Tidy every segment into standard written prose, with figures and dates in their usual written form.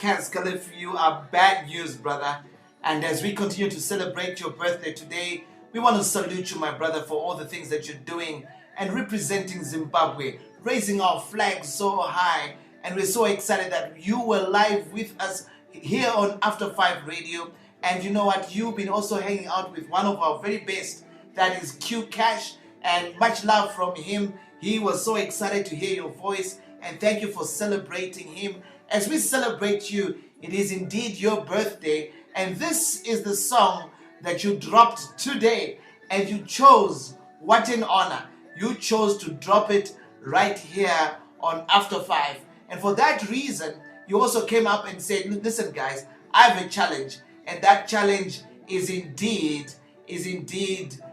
If you are bad news, brother. And as we continue to celebrate your birthday today, we want to salute you, my brother, for all the things that you're doing and representing Zimbabwe, raising our flag so high. And we're so excited that you were live with us here on After 5 Radio. And you know what? You've been also hanging out with one of our very best, that is Q Cash. And much love from him. He was so excited to hear your voice. And thank you for celebrating him. As we celebrate you, it is indeed your birthday. And this is the song that you dropped today. And you chose, what an honor. You chose to drop it right here on After 5. And for that reason, you also came up and said, listen guys, I have a challenge. And that challenge is indeed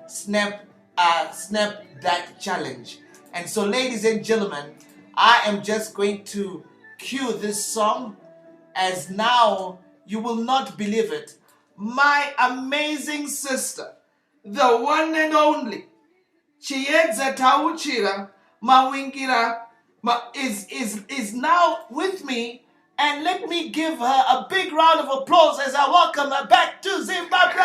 snap that challenge. And so, ladies and gentlemen, I am just going to cue this song, as now you will not believe it. My amazing sister, the one and only Chiedza Tauchira Mavangira is now with me, and let me give her a big round of applause as I welcome her back to Zimbabwe.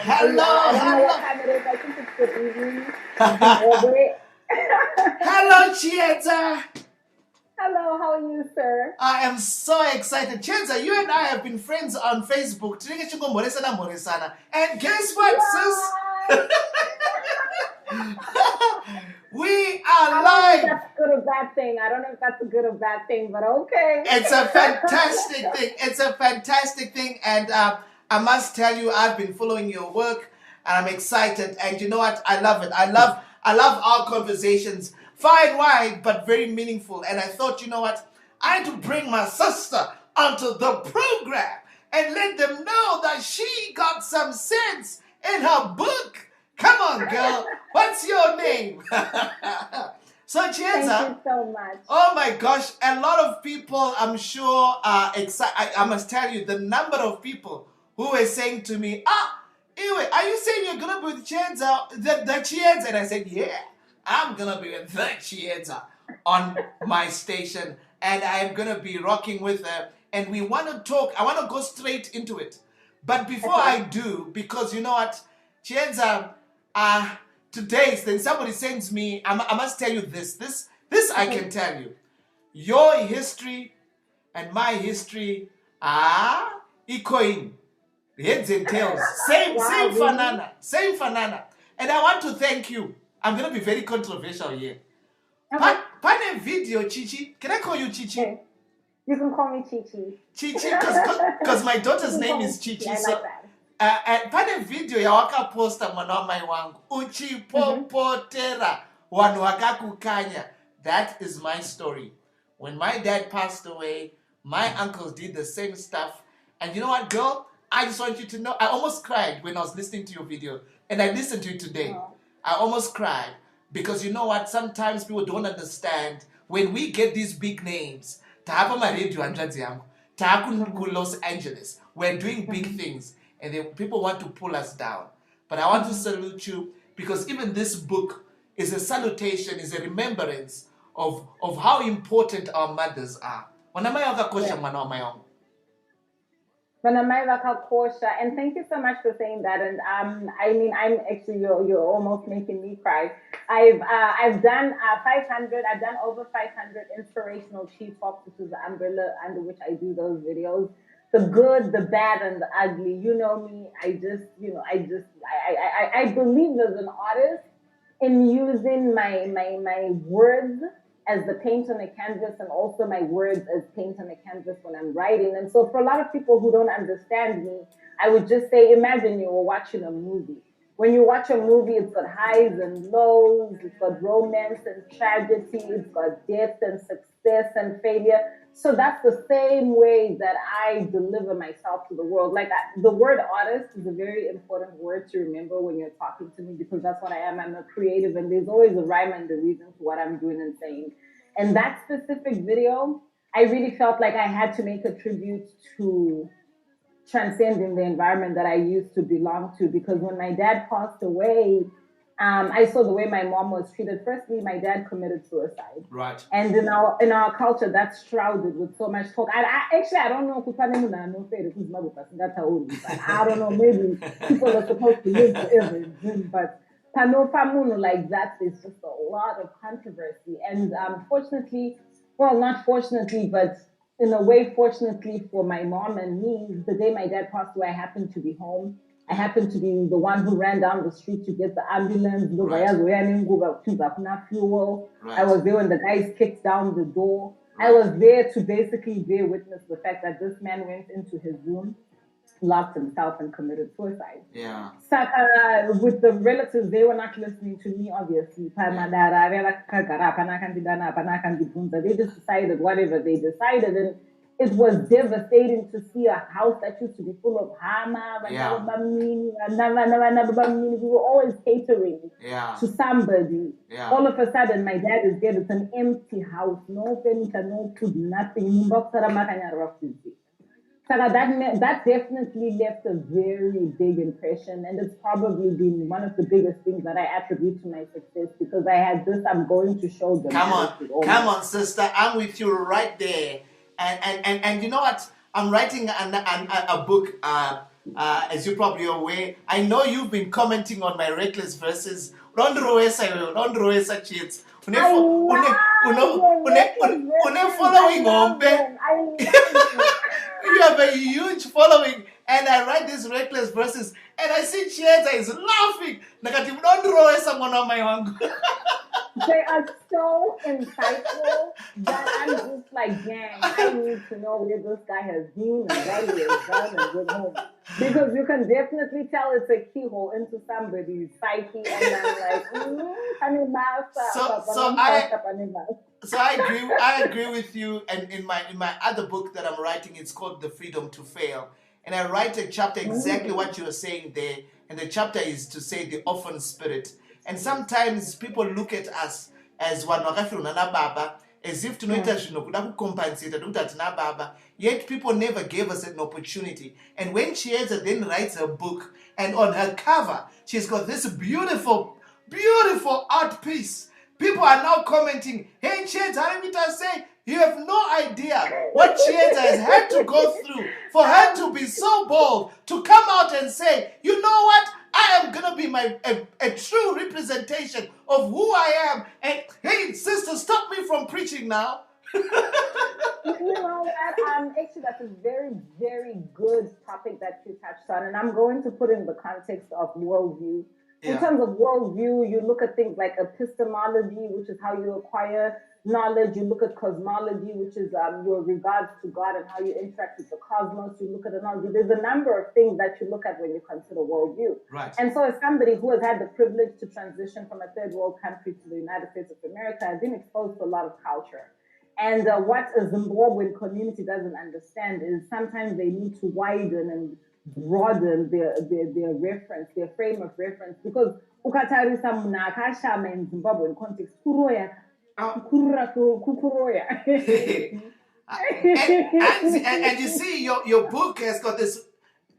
Hello. I think it's good evening. Hello, Chiedza. Hello, how are you, sir? I am so excited. Chiedza, you and I have been friends on Facebook. And guess what, sis? We are live. That's good or bad thing. I don't know if that's a good or bad thing, but okay. It's a fantastic thing. It's a fantastic thing. And I must tell you, I've been following your work, and I'm excited. And you know what? I love it. I love our conversations. Far and wide, but very meaningful. And I thought, you know what? I had to bring my sister onto the program and let them know that she got some sense in her book. Come on, girl. What's your name? So, Chiedza. Thank you so much. Oh my gosh, a lot of people, I'm sure, are excited. I must tell you, the number of people who were saying to me, anyway, are you saying you're going to be with Chiedza, the Chiedza? And I said, yeah, I'm going to be with the Chiedza on my station. And I'm going to be rocking with her. And we want to talk. I want to go straight into it. But before I do, because you know what, Chiedza, today, then somebody sends me, I must tell you this I can tell you. Your history and my history are equal. Heads and tails. Same fanana. And I want to thank you. I'm going to be very controversial here. Okay. Pane video, Chichi. Can I call you Chichi? Okay. You can call me Chichi. Chichi, because my daughter's name is Chichi. I like that. And pane video ya wakaposta mwana wa mai wangu uchipopotera wanhu wakakukanya. That is my story. When my dad passed away, my uncles did the same stuff. And you know what, girl? I just want you to know, I almost cried when I was listening to your video. And I listened to it today. Oh. I almost cried. Because you know what? Sometimes people don't understand. When we get these big names, Tahapa Maredio and Taku Los Angeles, we're doing big things. And then people want to pull us down. But I want to salute you, because even this book is a salutation, is a remembrance of how important our mothers are. And thank you so much for saying that. And I mean, I'm actually, you're almost making me cry. I've done 500. I've done over 500 inspirational chief hops, which is the umbrella under which I do those videos. The good, the bad, and the ugly. You know me. I believe as an artist in using my words as the paint on a canvas, and also my words as paint on a canvas when I'm writing. And so for a lot of people who don't understand me, I would just say, imagine you were watching a movie. When you watch a movie, it's got highs and lows, it's got romance and tragedy, it's got death and success and failure. So that's the same way that I deliver myself to the world. Like the word artist is a very important word to remember when you're talking to me, because that's what I am. I'm a creative, and there's always a rhyme and a reason to what I'm doing and saying. And that specific video, I really felt like I had to make a tribute to transcending the environment that I used to belong to, because when my dad passed away, I saw the way my mom was treated. Firstly, my dad committed suicide. Right. And in our culture, that's shrouded with so much talk. Actually, I don't know. I don't know. Maybe people are supposed to live forever in June, but panofamuno like that is just a lot of controversy. And fortunately, well, not fortunately, but in a way, fortunately for my mom and me, the day my dad passed away, I happened to be home. I happened to be the one who ran down the street to get the ambulance. Right. Fuel. I Right. was there when the guys kicked down the door. I Right. was there to basically bear witness the fact that this man went into his room, locked himself, and committed suicide. Yeah. With the relatives, they were not listening to me, obviously. They just decided whatever they decided. And it was devastating to see a house that used to be full of hama. Yeah. We were always catering Yeah. to somebody. Yeah. All of a sudden, my dad is dead. It's an empty house. No furniture, no food, nothing. So that definitely left a very big impression, and it's probably been one of the biggest things that I attribute to my success because I had this. I'm going to show them. Come on, sister. I'm with you right there. And you know what? I'm writing a book. As you probably are aware, I know you've been commenting on my reckless verses. Don't Chiedza. Following on. You have a huge following, and I write these reckless verses, and I see Chiedza is laughing. Nakati don't someone on my hung. They are so insightful that I'm just like, dang, I need to know where this guy has been and what he has done and with whom. Because you can definitely tell it's a keyhole into somebody's psyche, and I'm like, So I agree with you. And in my other book that I'm writing, it's called The Freedom to Fail. And I write a chapter exactly what you are saying there. And the chapter is to say the orphan spirit. And sometimes people look at us as one baba, as if to know compensate baba. Yet people never gave us an opportunity. And when Chiedza then writes her book, and on her cover, she's got this beautiful, beautiful art piece. People are now commenting, hey Chiedza, Harimita say, you have no idea what Chiedza has had to go through for her to be so bold, to come out and say, you know what? I am going to be a true representation of who I am. And hey, sister, stop me from preaching now. You know what? Actually, that's a very, very good topic that you touched on. And I'm going to put in the context of worldview. In terms of worldview, you look at things like epistemology, which is how you acquire knowledge. You look at cosmology, which is your regards to God and how you interact with the cosmos. You look at analogy. There's a number of things that you look at when you consider worldview. Right. And so as somebody who has had the privilege to transition from a third world country to the United States of America, I've been exposed to a lot of culture. And what a Zimbabwean community doesn't understand is sometimes they need to widen and broaden their reference, their frame of reference, because ukatarisa munhu akashama in Zimbabwean context kuroya kuroya. And you see your book has got this.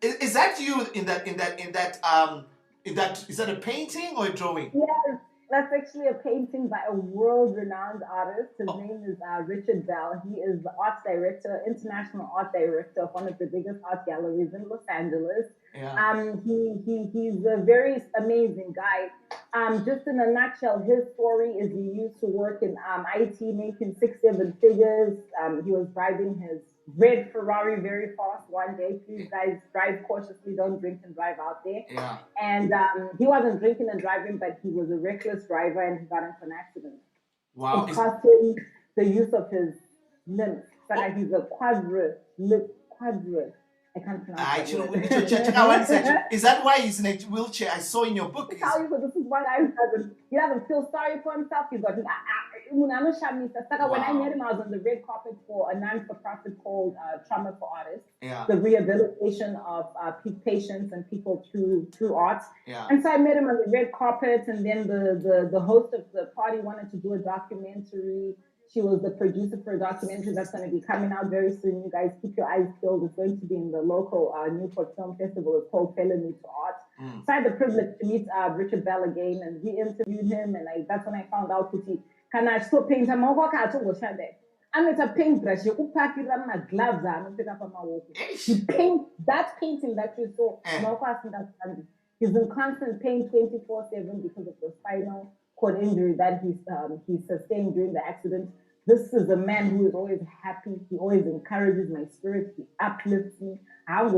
Is that you in that is that a painting or a drawing? Yes, that's actually a painting by a world-renowned artist. His name is Richard Bell. He is the art director, international art director of one of the biggest art galleries in Los Angeles. Yeah. He's a very amazing guy. Just in a nutshell, his story is he used to work in IT, making 6-7 figures. He was driving his red Ferrari very fast one day. Please, guys, drive cautiously. Don't drink and drive out there. Yeah. And he wasn't drinking and driving, but he was a reckless driver and he got into an accident. Wow. It cost him the use of his limbs. Like he's a quadra. I can't pronounce it. Is that why he's in a wheelchair? I saw in your book. This is one guy he doesn't feel sorry for himself. He's got when I met him, I was on the red carpet for a non-for-profit called Trauma for Artists. Yeah. The rehabilitation of patients and people through art. Yeah. And so I met him on the red carpet, and then the host of the party wanted to do a documentary. She was the producer for a documentary that's going to be coming out very soon. You guys keep your eyes peeled. It's going to be in the local Newport Film Festival. It's called Felony to Art. So I had the privilege to meet Richard Bell again, and we interviewed him, and that's when I found out that can I still paint a I'm at a paintbrush, you pack it on my gloves, and pick up on my walk. You paint that painting that you saw, he's in constant pain 24/7 because of the spinal cord injury that he sustained during the accident. This is a man who is always happy. He always encourages my spirit. He uplifts me. Are you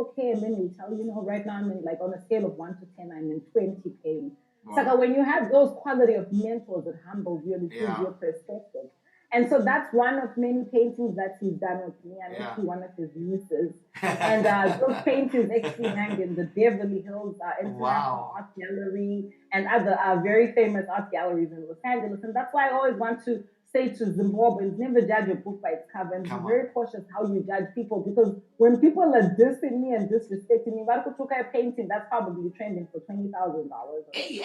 okay? And then he'll tell you, right now I'm in on a scale of 1 to 10, I'm in 20 pain. Wow. So when you have those quality of mentors, it humbles you and it gives your perspective. And so that's one of many paintings that he's done with me. I'm actually one of his muses. And those paintings actually hang in the Beverly Hills International Art Gallery and other very famous art galleries in Los Angeles. And that's why I always want to say to Zimbabweans, never judge a book by its cover, and be very cautious how you judge people, because when people are dissing me and disrespecting me, if took a painting that's probably trending for $20,000. Hey.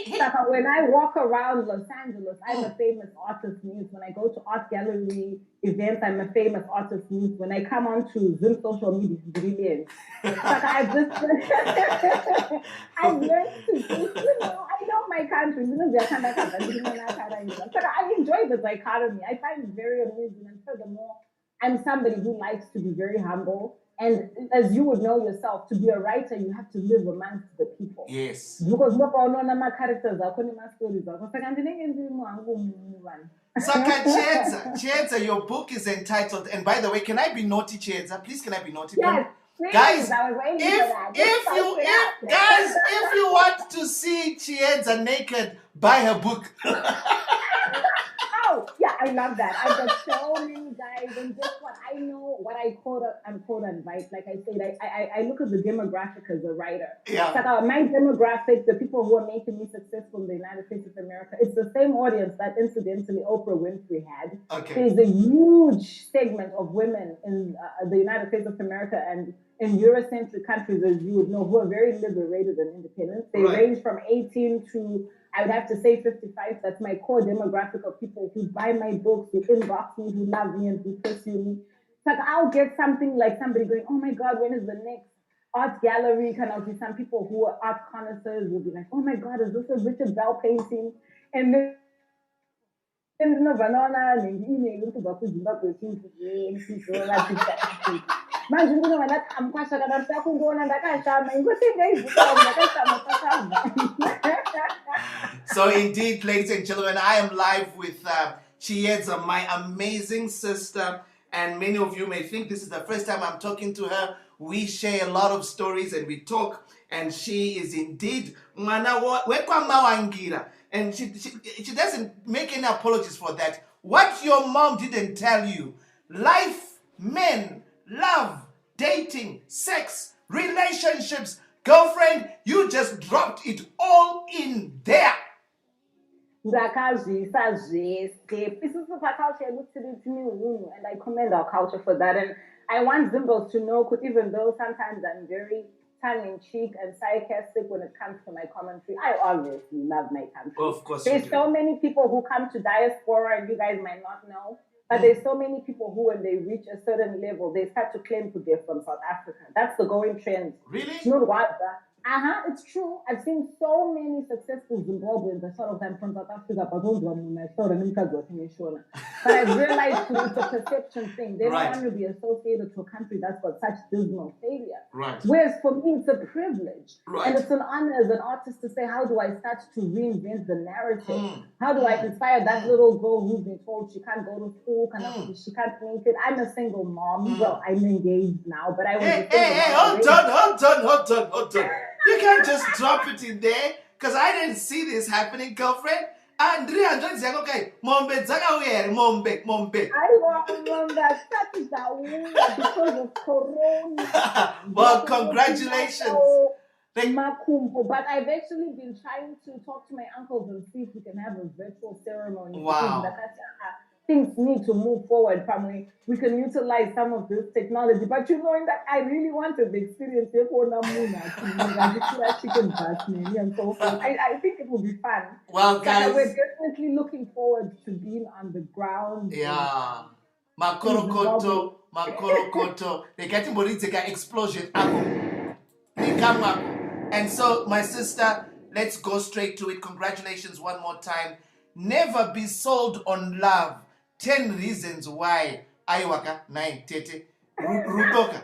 So when I walk around Los Angeles, I'm a famous artist muse. When I go to art gallery events, I'm a famous artist muse. When I come onto Zim social media, it's brilliant. I've learned to, I know my country. I enjoy the dichotomy. I find it very amusing, and furthermore, I'm somebody who likes to be very humble. And as you would know yourself, to be a writer, you have to live amongst the people. Yes. Because my characters are my stories. Chiedza, your book is entitled, and by the way, can I be naughty, Chiedza? Please, can I be naughty? Yes. Guys, if you want to see Chiedza naked, buy her book. Oh, yeah, I love that. I've got so many guys, and guess what? I know what I quote and write. Like I said, I look at the demographic as a writer. Yeah. It's like my demographic, the people who are making me successful in the United States of America, it's the same audience that incidentally Oprah Winfrey had. Okay. There's a huge segment of women in the United States of America and in Eurocentric countries, as you would know, who are very liberated and independent. They range from 18 to, I would have to say 55. That's my core demographic of people who buy my books, who inbox me, who love me, and who pursue me. It's like I'll get something like somebody going, oh my God, when is the next art gallery? Kind of, some people who are art connoisseurs will be like, oh my God, is this a Richard Bell painting? And then So indeed, ladies and gentlemen, I am live with Chiedza, my amazing sister, and many of you may think this is the first time I'm talking to her. We share a lot of stories and we talk, and she is indeed Mavangira, and she doesn't make any apologies for that. What your mom didn't tell you: life, men, love, dating, sex, relationships, girlfriend, you just dropped it all in there. This is our culture. It looks to me, and I commend our culture for that. And I want Zimbos to know, even though sometimes I'm very tongue-in-cheek and sarcastic when it comes to my commentary, I obviously love my country. Of course. There's so many people who come to diaspora, and you guys might not know, but there's so many people who, when they reach a certain level, they start to claim to be from South Africa. That's the going trend. Really? It's true. I've seen so many successful Zimbabweans that sort of I'm from South Africa, but I've realized it's a perception thing. They don't want to be associated to a country that's got such dismal failure. Right. Whereas for me, it's a privilege. Right. And it's an honor as an artist to say, how do I start to reinvent the narrative? How do I inspire that little girl who's been told she can't go to school, she can't make it? I'm a single mom. Well, I'm engaged now, but I was hold on. You can't just drop it in there, because I didn't see this happening, girlfriend. Andrea, okay, Mombe. I remember that because of Corona. Well, congratulations. But I've actually been trying to talk to my uncles and see if we can have a virtual ceremony. Wow. Things need to move forward, family. We can utilize some of this technology. But knowing that I really wanted the experience and so forth. I think it will be fun. Well, guys, we're definitely looking forward to being on the ground. Yeah. Makorokoto, makorokoto. They get him explosion. And so, my sister, let's go straight to it. Congratulations one more time. Never be sold on love. 10 reasons why. Aiwaka, 9, tete, rudoka.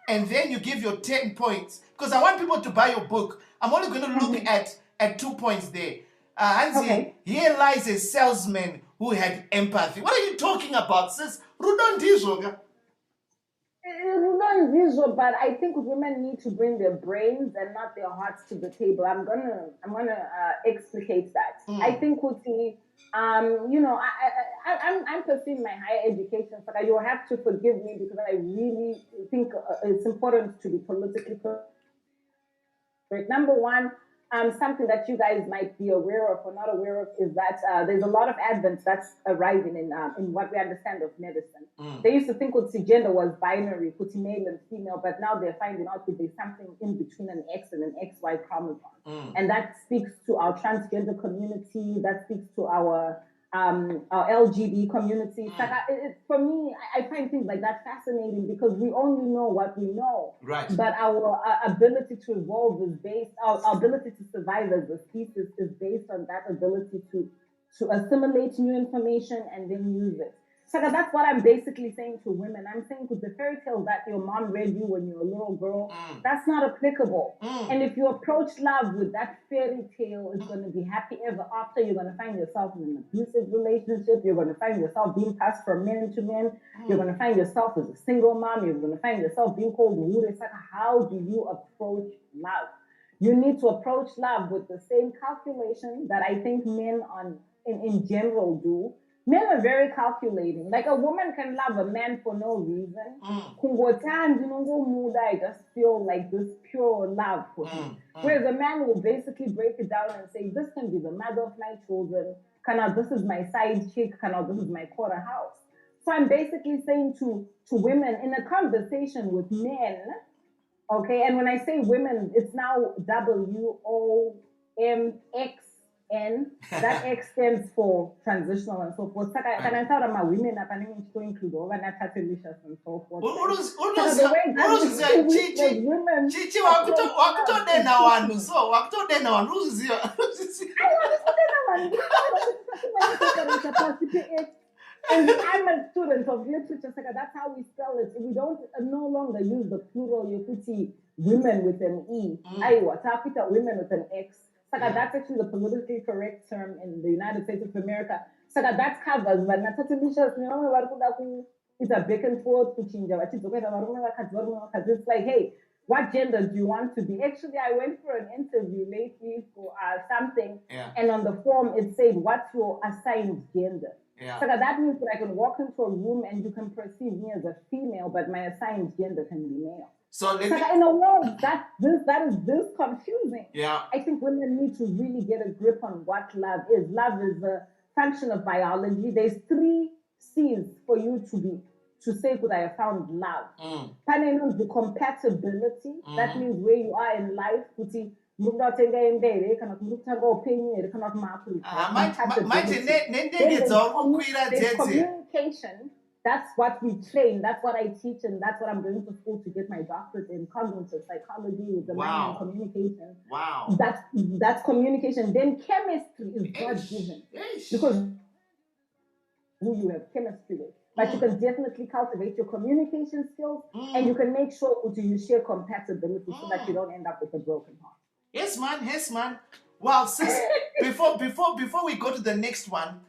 And then you give your 10 points. Because I want people to buy your book. I'm only going to look at 2 points there. Hansi, here lies a salesman who had empathy. What are you talking about, sis? Rudondizhoga. But I think women need to bring their brains and not their hearts to the table. I'm gonna explicate that. I think Kuti, I'm pursuing my higher education, so you have to forgive me because I really think it's important to be politically correct. Number one, something that you guys might be aware of or not aware of is that there's a lot of advent that's arising in what we understand of medicine. They used to think that gender was binary, put male and female, but now they're finding out that there's something in between an X and an XY chromosome. And that speaks to our transgender community, that speaks to our LGBT community. For me, I find things like that fascinating because we only know what we know. Right. But our ability to evolve is based, our ability to survive as a species is based on that ability to assimilate new information and then use it. So that's what I'm basically saying to women. I'm saying with the fairy tale that your mom read you when you were a little girl, that's not applicable. And if you approach love with that fairy tale, it's going to be happy ever after. You're going to find yourself in an abusive relationship. You're going to find yourself being passed from men to men. You're going to find yourself as a single mom. You're going to find yourself being called Ure. How do you approach love? You need to approach love with the same calculation that I think men in general do. Men are very calculating. Like a woman can love a man for no reason. I just feel like this pure love for him. Whereas a man will basically break it down and say, this can be the mother of my children. This is my side chick. This is my quarter house. So I'm basically saying to women in a conversation with men, okay, and when I say women, it's now WOMX. That X stands for transitional and so forth. Can I tell them my women are planning to include over and so forth? And I'm a student of literature, so that's how we spell it. We don't no longer use the plural, you put women with an E. Women with an X. That's actually the politically correct term in the United States of America. That covers, but it's a back and forth. It's like, hey, what gender do you want to be? Actually, I went for an interview lately for something, and on the form it said, what's your assigned gender? So that means that I can walk into a room and you can perceive me as a female, but my assigned gender can be male. So in a world that is this confusing. Yeah. I think women need to really get a grip on what love is. Love is a function of biology. There's 3 C's for you to say that I have found love. The compatibility. That means where you are in life. There's communication. That's what we train. That's what I teach, and that's what I'm going to school to get my doctorate in cognitive psychology with the mind and communication. Wow. That's communication. Then chemistry is God given because who you have chemistry with. But you can definitely cultivate your communication skills, and you can make sure that you share compatibility so that you don't end up with a broken heart. Yes, man. Wow, sis. before we go to the next one.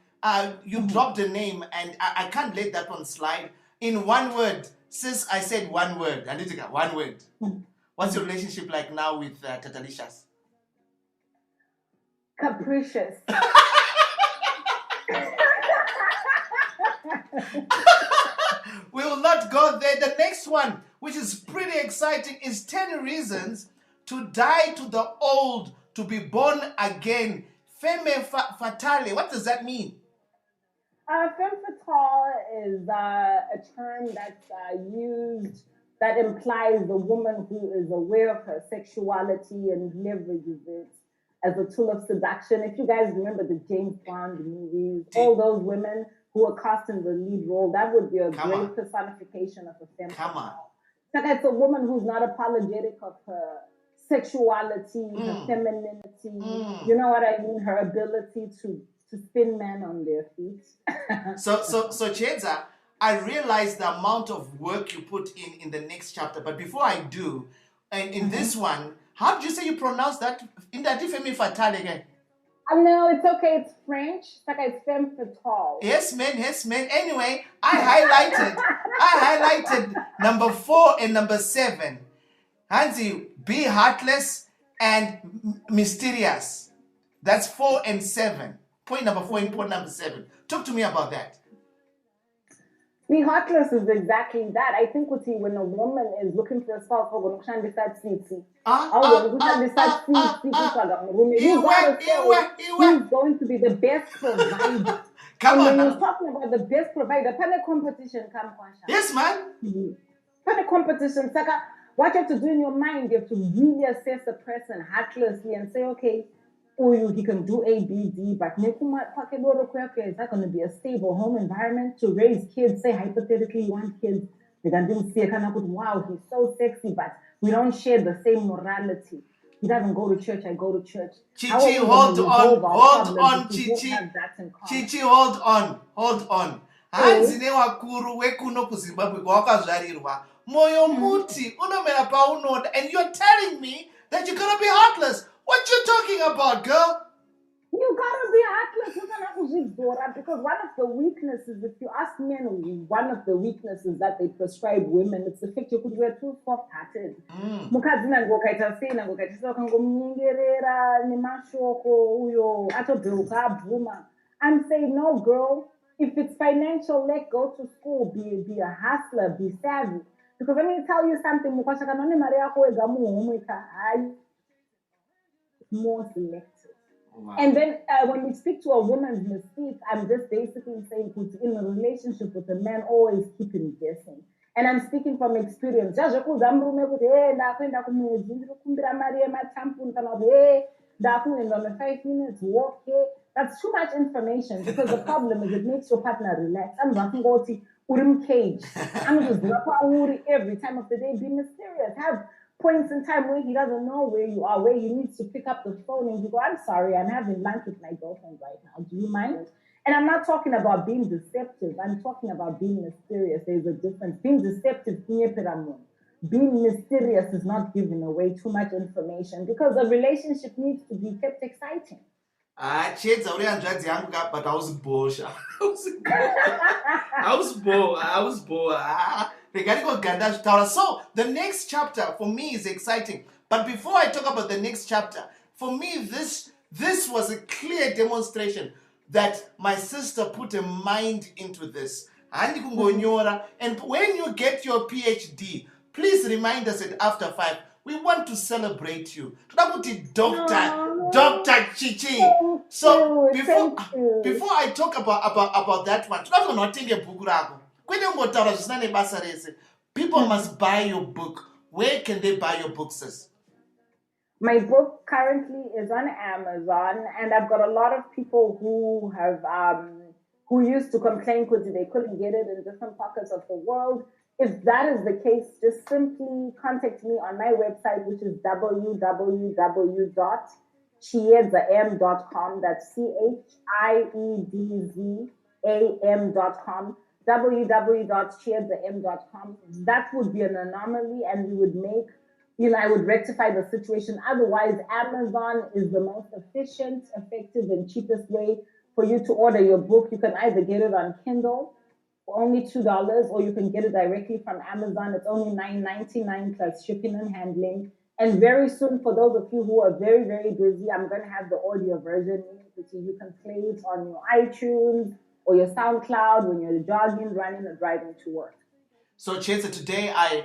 You dropped a name, and I can't let that one slide. In one word, sis, I said one word. Anditika, one word. What's your relationship like now with Tatalicious? Capricious. We will not go there. The next one, which is pretty exciting, is 10 reasons to die to the old, to be born again. Femme fatale. What does that mean? Femme fatale is a term that's used that implies a woman who is aware of her sexuality and leverages it as a tool of seduction. If you guys remember the James Bond movies, all those women who are cast in the lead role, that would be a Come great on. personification of a femme Come on. fatale. Like it's a woman who's not apologetic of her sexuality, her femininity. You know what I mean? Her ability to spin men on their feet. So Chiedza, I realize the amount of work you put in the next chapter. But before I do, and in this one, how did you say you pronounce that? In that femme fatale again? No, it's okay. It's French. Like it's femme fatale. Yes, man. Yes, man. Anyway, I highlighted number 4 and number 7. Hansi, be heartless and mysterious. That's 4 and 7. Point number 4 and point number 7. Talk to me about that. Be heartless is exactly that. I think when a woman is looking for a spouse, you gotta say he's going to be the best provider. Come and on when now. you're talking about the best provider, pan competition come Yes, man. pan competition. Saka, what you have to do in your mind, you have to really assess the person heartlessly and say, okay, he can do A, B, D, but is that going to be a stable home environment to raise kids? Say hypothetically, you want kids, they can do say, wow, he's so sexy, but we don't share the same morality. He doesn't go to church, I go to church. Chichi, hold on, Chichi. Chichi, hold on. Hanzi newakuru wekuno kuZimbabwe kwawakazvarirwa. Moyo muti unomera paunoda, and you're telling me that you're gonna be heartless. What you talking about, girl? You gotta be heartless, because one of the weaknesses, if you ask men, one of the weaknesses that they prescribe women, it's the fact you could wear too soft-hearted. I'm saying, no, girl. If it's financial, go to school, be a hustler, be savvy. Because let me tell you something, more selective. Wow. And then when we speak to a woman's mystique, I'm just basically saying, in a relationship with a man, always keep him guessing. And I'm speaking from experience. In 5 minutes, walk here. That's too much information, because the problem is it makes your partner relax. I'm not going to cage. I'm just every time of the day. Be mysterious. Have points in time where he doesn't know where you are, where he needs to pick up the phone and you go, I'm sorry, I'm having lunch with my girlfriend right now. Do you mind? And I'm not talking about being deceptive. I'm talking about being mysterious. There's a difference. Being deceptive, being mysterious is not giving away too much information, because a relationship needs to be kept exciting. Chiedza, but I was bored. I was bored. So the next chapter for me is exciting. But before I talk about the next chapter, for me this was a clear demonstration that my sister put a mind into this. And when you get your PhD, please remind us at After 5. We want to celebrate you. Dr. Chichi. So before I talk about that one, people must buy your book. Where can they buy your books, sis? My book currently is on Amazon, and I've got a lot of people who have who used to complain because they couldn't get it in different pockets of the world. If that is the case, just simply contact me on my website, which is www.chiedzam.com. That's CHIEDZAM.com. www.chiedzam.com. That would be an anomaly, and we would make, I would rectify the situation. Otherwise, Amazon is the most efficient, effective, and cheapest way for you to order your book. You can either get it on Kindle for only $2, or you can get it directly from Amazon. It's only $9.99 plus shipping and handling. And very soon, for those of you who are very, very busy, I'm going to have the audio version, which you can play it on your iTunes or your SoundCloud when you're jogging, running, or driving to work. So, Chiedza, today I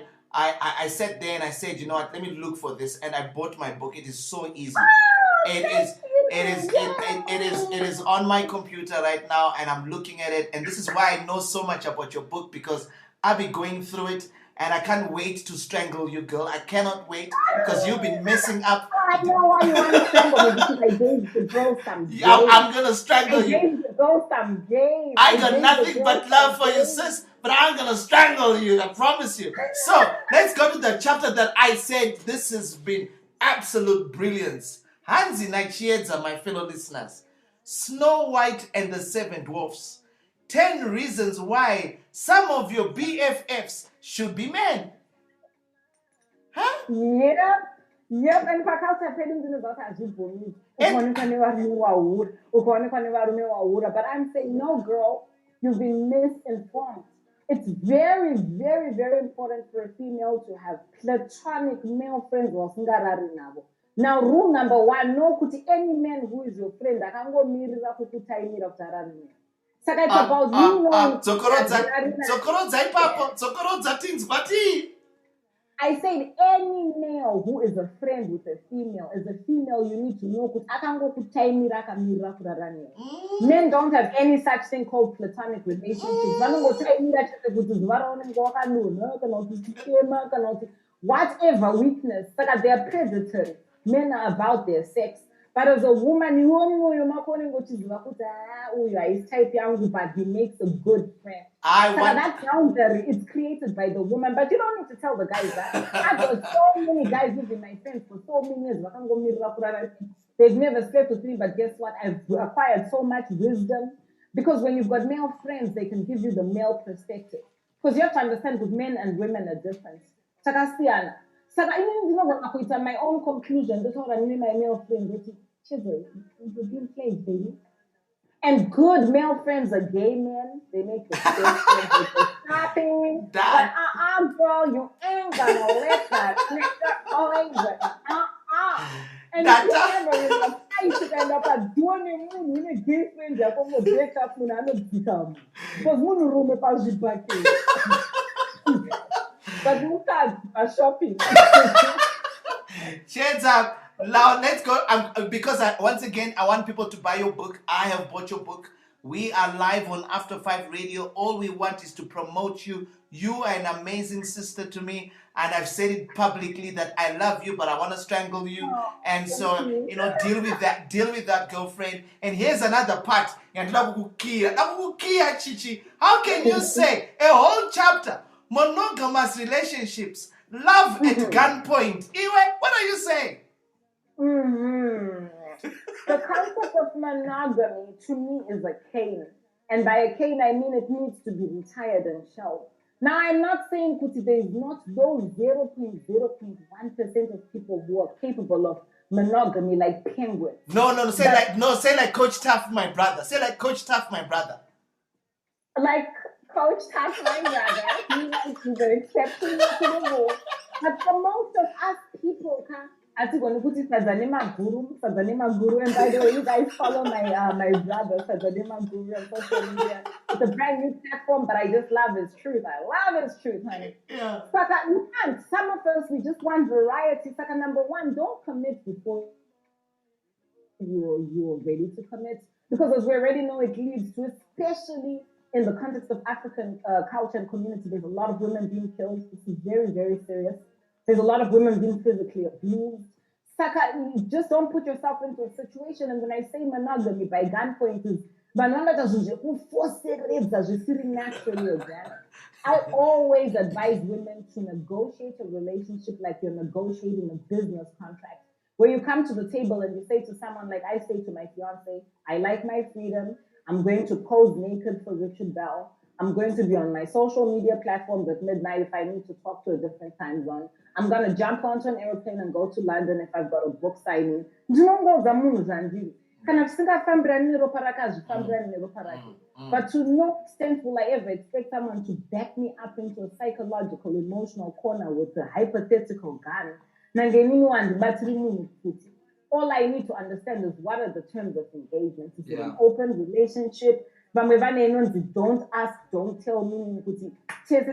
sat there and I said, you know what, let me look for this, and I bought my book. It is so easy. It is on my computer right now, and I'm looking at it, and this is why I know so much about your book, because I'll be going through it, and I can't wait to strangle you, girl. I cannot wait because you've been messing up. I know why you want to strangle me because I gave the girl some game. I'm gonna strangle you. I gave the girl some game. I got nothing but love for you, sis, but I'm gonna strangle you, I promise you. So let's go to the chapter that I said this has been absolute brilliance. Hansi na Chiedza, my fellow listeners. Snow White and the Seven Dwarfs. 10 reasons why some of your BFFs should be men. Huh? Yep, and pakauta pedinzi nezvati hazvibvumirwi. Ukaonekwa nevarume vaura, ukaonekwa nevarume vaura. But I'm saying, no, girl, you've been misinformed. It's very, very, very important for a female to have platonic male friends vasingarari navo. Now, rule number 1, know kuti any man who is your friend akangomirira kukutaimira kuti arari naye. Saka it's about you knowing. Dzokorodza tinzwa tii. I said any male who is a friend with a female, as a female, you need to know kuti akangokutaimira akamirira kurara naye. Men don't have any such thing called platonic relationships. Vanongotaimira chete kuti zuva raunenge wakadonha kana kuti chichema kana kuti whatever weakness. Saka they are predatory. Men are about their sex. But as a woman, you only uchiziva kuti uyu haisi type yangu, but he makes a good friend. That boundary is created by the woman, but you don't need to tell the guys that. I've got so many guys who've been my friends for so many years. They've never slept with me, but guess what? I've acquired so much wisdom. Because when you've got male friends, they can give you the male perspective. Because you have to understand that men and women are different. So my own conclusion, that's what I mean my male friends. Chiedza, you're being played, baby. And good male friends are gay men. They make the friends shopping. But girl, you ain't gonna let that nigga over. And if you ever in a fight, you end up doing it with a gay friend, you're going to break up when I don't become. Because one room is pas back. But you can't shopping. Chiedza. Now let's go. Because once again, I want people to buy your book. I have bought your book. We are live on After 5 Radio. All we want is to promote you. You are an amazing sister to me, and I've said it publicly that I love you, but I want to strangle you. And so, deal with that. Deal with that, girlfriend. And here's another part. How can you say a whole chapter, monogamous relationships, love at gunpoint? Iwe, what are you saying? The concept of monogamy to me is a cane. And by a cane, I mean it needs to be retired and shelved. Now, I'm not saying, Kuti, there is not those 0.01% of people who are capable of monogamy like penguins. No. Say like Coach Tough, my brother. Say like Coach Tough, my brother. Like Coach Tough, my brother. He likes to the exception to the rule. But for most of us people, and by the way, you guys follow my brother, Sazanema Guru, on social media. It's a brand new platform, but I just love his truth. I love his truth, honey. Yeah. Some of us, we just want variety. Number 1, don't commit before you're ready to commit. Because as we already know, it leads to, especially in the context of African culture and community, there's a lot of women being killed. This is very, very serious. There's a lot of women being physically abused. You just don't put yourself into a situation. And when I say monogamy by gunpoint, is naturally again. I always advise women to negotiate a relationship like you're negotiating a business contract, where you come to the table and you say to someone, like I say to my fiance, I like my freedom. I'm going to pose naked for Richard Bell. I'm going to be on my social media platforms at midnight if I need to talk to a different time zone. I'm going to jump onto an airplane and go to London if I've got a book signing. But to no extent will I ever expect someone to back me up into a psychological, emotional corner with a hypothetical gun. All I need to understand is what are the terms of engagement. Is it an open relationship? Don't ask, don't tell me. Some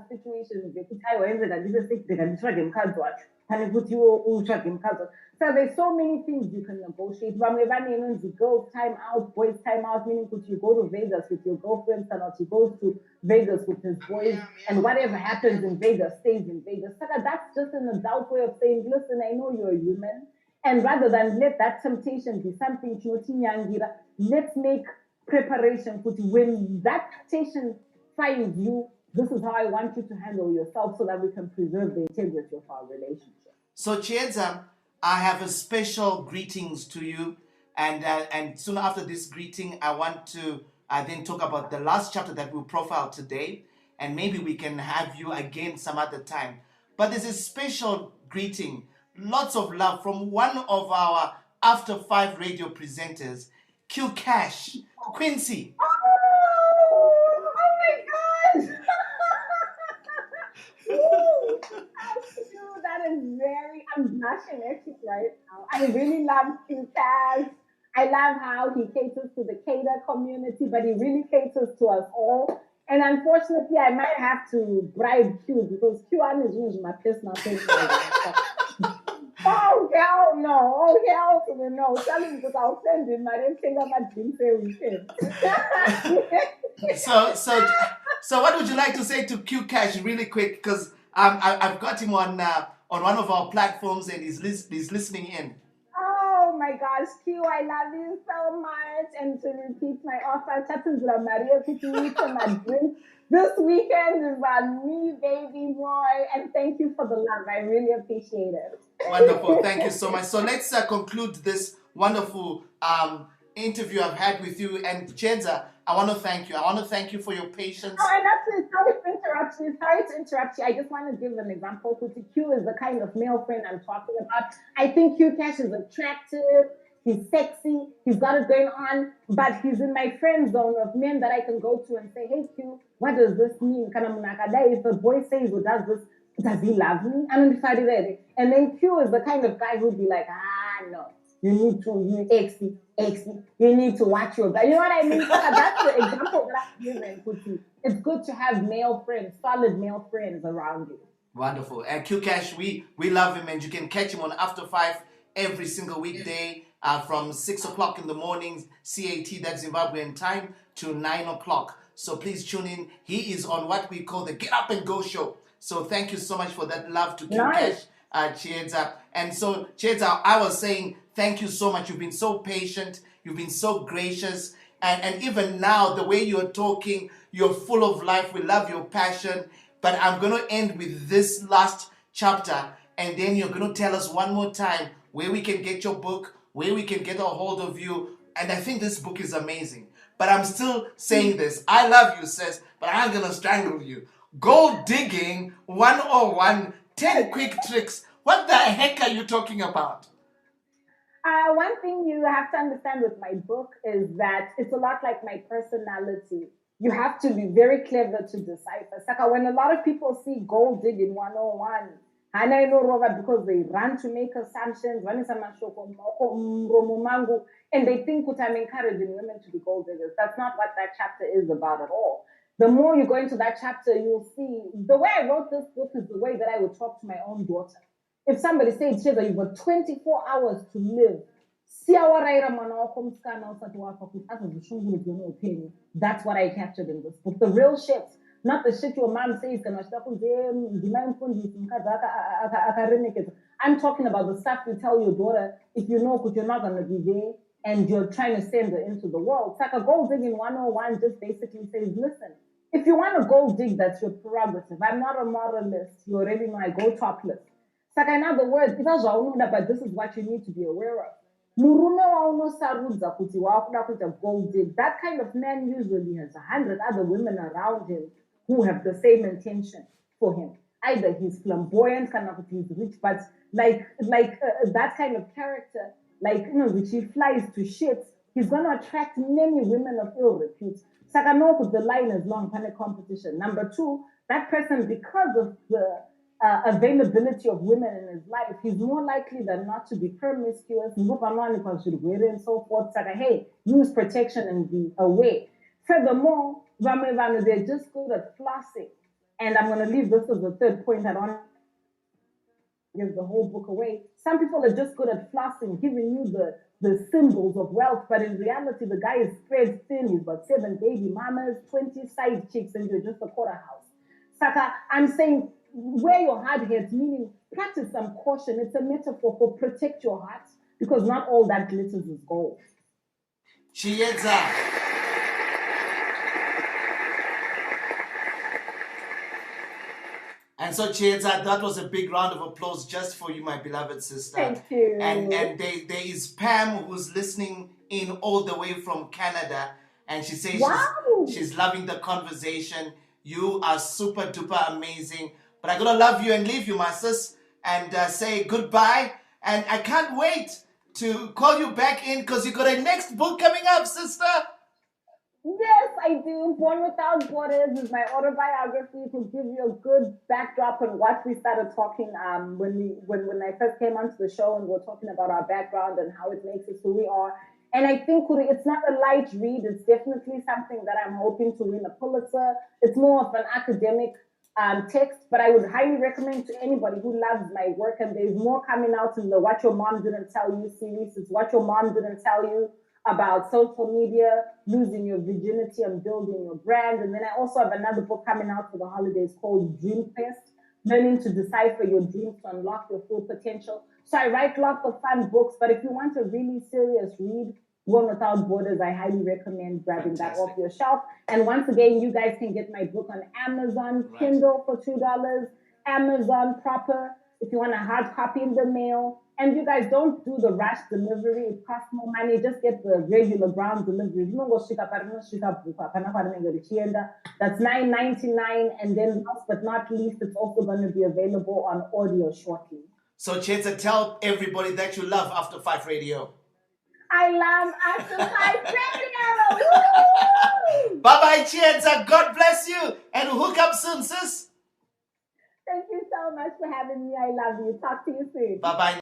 situations So there's so many things you can negotiate. Girls time out, boys time out, meaning that you go to Vegas with your girlfriends and he goes to Vegas with his boys, and whatever happens in Vegas stays in Vegas. So that's just an adult way of saying, listen, I know you're a human. And rather than let that temptation be something, let's make preparation for when that temptation finds you. This is how I want you to handle yourself so that we can preserve the integrity of our relationship. So, Chiedza, I have a special greetings to you. And soon after this greeting, I want to then talk about the last chapter that we'll profile today. And maybe we can have you again some other time. But there's a special greeting, lots of love from one of our After 5 radio presenters, Q Cash, Quincy. Oh my God! That is I'm blushing actually right now. I really love Q-Cash. I love how he caters to the cater community, but he really caters to us all. And unfortunately, I might have to bribe Q because Q is usually my personal favorite. Oh, hell no. Oh, hell to the no. Tell him because I'll send him. I didn't think about dream say weekend. So what would you like to say to Q Cash really quick? Because I've got him on one of our platforms and he's listening in. Oh my gosh, Q, I love you so much. And to repeat my offer, Chatuzla Maria to my drink. This weekend is about me, baby boy. And thank you for the love. I really appreciate it. Wonderful. Thank you so much. So let's conclude this wonderful interview I've had with you. And Chiedza, I want to thank you. I want to thank you for your patience. Oh, and actually, sorry to interrupt you. I just want to give an example. Q is the kind of male friend I'm talking about. I think Q Cash is attractive. He's sexy. He's got it going on. But he's in my friend zone of men that I can go to and say, hey, Q, what does this mean? If a boy says or does this, does he love me? I'm ready. And then Q is the kind of guy who'd be like, no. You need to, you need to watch your back. You know what I mean? That's the example that I'm giving. It's good to have male friends, solid male friends around you. Wonderful. And Q Cash, we love him, and you can catch him on After 5 every single weekday from 6 o'clock in the morning, CAT, that's Zimbabwean time, to 9 o'clock. So please tune in. He is on what we call the Get Up and Go show. So thank you so much for that love to Q Cash. Chiedza. And so, Chiedza, I was saying thank you so much. You've been so patient. You've been so gracious. And even now, the way you're talking, you're full of life. We love your passion. But I'm going to end with this last chapter. And then you're going to tell us one more time where we can get your book, where we can get a hold of you. And I think this book is amazing. But I'm still saying this. I love you, sis, but I'm going to strangle you. Gold digging 101. 10 quick tricks. What the heck are you talking about? One thing you have to understand with my book is that it's a lot like my personality. You have to be very clever to decipher. Saka, when a lot of people see gold digging 101, and I know Robert because they run to make assumptions, and they think that I'm encouraging women to be gold diggers. That's not what that chapter is about at all. The more you go into that chapter, you'll see the way I wrote this book is the way that I would talk to my own daughter. If somebody said, Chiedza, you've got 24 hours to live, that's what I captured in this book. The real shit, not the shit your mom says. I'm talking about the stuff you tell your daughter if you know that you're not going to be there and you're trying to send her into the world. Saka Gold Digging 101 just basically says, listen, if you want to gold dig, that's your prerogative. I'm not a moralist. You already know I go topless. Saka, in other words, but this is what you need to be aware of. Gold dig. That kind of man usually has 100 other women around him who have the same intention for him. Either he's flamboyant, he's rich, but that kind of character, which he flies to shit, he's going to attract many women of ill repute. Sakanoko, the line is long, panic competition. Number two, that person, because of the availability of women in his life, he's more likely than not to be promiscuous, and so forth. Hey, use protection and be away. Furthermore, they're just good at flossing. And I'm going to leave this as the third point. I don't gives the whole book away. Some people are just good at flossing, giving you the symbols of wealth, but in reality, the guy is spread thin. He's got 7 baby mamas, 20 side chicks, and you're just a quarter house. Saka, I'm saying wear your hard heads, meaning practice some caution. It's a metaphor for protect your heart because not all that glitters is gold. Chiedza. And so, Chiedza, that was a big round of applause just for you, my beloved sister. Thank you. And there is Pam who's listening in all the way from Canada, and she says she's loving the conversation. You are super duper amazing. But I'm gonna love you and leave you, my sis, and say goodbye. And I can't wait to call you back in because you got a next book coming up, sister. Yes, I do. Born Without Borders is my autobiography. It will give you a good backdrop on what we started talking when I first came onto the show and we're talking about our background and how it makes us who we are. And I think it's not a light read. It's definitely something that I'm hoping to win a Pulitzer. It's more of an academic text, but I would highly recommend to anybody who loves my work. And there's more coming out in the What Your Mom Didn't Tell You series. It's What Your Mom Didn't Tell You about social media, losing your virginity and building your brand. And then I also have another book coming out for the holidays called Dream Quest, learning to decipher your dreams to unlock your full potential. So I write lots of fun books, but if you want a really serious read, Born Without Borders, I highly recommend grabbing that off your shelf. And once again, you guys can get my book on Amazon Kindle for $2, Amazon proper if you want a hard copy in the mail. And you guys don't do the rush delivery. It costs more money. Just get the regular ground delivery. That's $9.99. And then last but not least, it's also going to be available on audio shortly. So, Chiedza, tell everybody that you love After 5 Radio. I love After 5 Radio. Bye-bye, Chiedza. God bless you. And hook up soon, sis. Thank you so much for having me. I love you. Talk to you soon. Bye-bye.